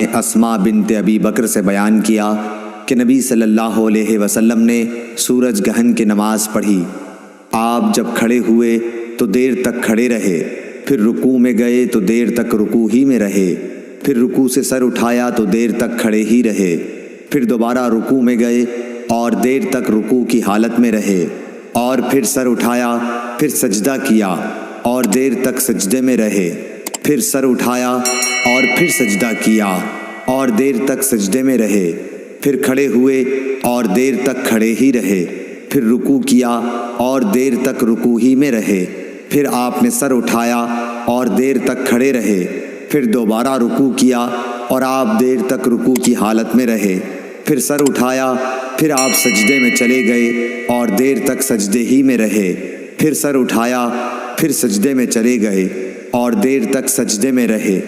اسماء بنت ابی بکر سے بیان کیا کہ نبی صلی اللہ علیہ وسلم نے سورج گہن کی نماز پڑھی۔ آپ جب کھڑے ہوئے تو دیر تک کھڑے رہے، پھر رکوع میں گئے تو دیر تک رکوع ہی میں رہے، پھر رکوع سے سر اٹھایا تو دیر تک کھڑے ہی رہے، پھر دوبارہ رکوع میں گئے اور دیر تک رکوع کی حالت میں رہے، اور پھر سر اٹھایا، پھر سجدہ کیا اور دیر تک سجدے میں رہے، پھر سر اٹھایا اور پھر سجدہ کیا اور دیر تک سجدے میں رہے، پھر کھڑے ہوئے اور دیر تک کھڑے ہی رہے، پھر رکوع کیا اور دیر تک رکوع ہی میں رہے، پھر آپ نے سر اٹھایا اور دیر تک کھڑے رہے، پھر دوبارہ رکوع کیا اور آپ دیر تک رکوع کی حالت میں رہے، پھر سر اٹھایا، پھر آپ سجدے میں چلے گئے اور دیر تک سجدے ہی میں رہے، پھر سر اٹھایا، پھر سجدے میں چلے گئے اور دیر تک سجدے میں رہے۔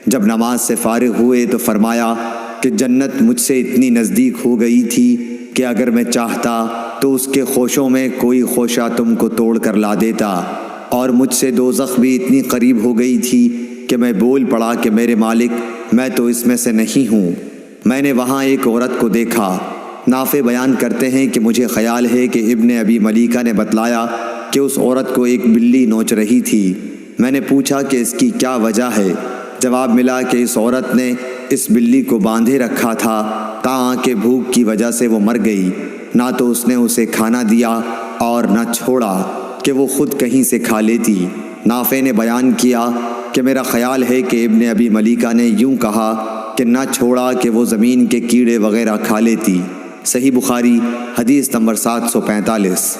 جب نماز سے فارغ ہوئے تو فرمایا کہ جنت مجھ سے اتنی نزدیک ہو گئی تھی کہ اگر میں چاہتا تو اس کے خوشوں میں کوئی خوشہ تم کو توڑ کر لا دیتا، اور مجھ سے دوزخ بھی اتنی قریب ہو گئی تھی کہ میں بول پڑا کہ میرے مالک میں تو اس میں سے نہیں ہوں۔ میں نے وہاں ایک عورت کو دیکھا۔ نافع بیان کرتے ہیں کہ مجھے خیال ہے کہ ابن ابی ملیکہ نے بتلایا کہ اس عورت کو ایک بلی نوچ رہی تھی۔ میں نے پوچھا کہ اس کی کیا وجہ ہے؟ جواب ملا کہ اس عورت نے اس بلی کو باندھے رکھا تھا تاکہ بھوک کی وجہ سے وہ مر گئی، نہ تو اس نے اسے کھانا دیا اور نہ چھوڑا کہ وہ خود کہیں سے کھا لیتی۔ نافع نے بیان کیا کہ میرا خیال ہے کہ ابن ابی ملیکہ نے یوں کہا کہ نہ چھوڑا کہ وہ زمین کے کیڑے وغیرہ کھا لیتی۔ صحیح بخاری حدیث نمبر 745۔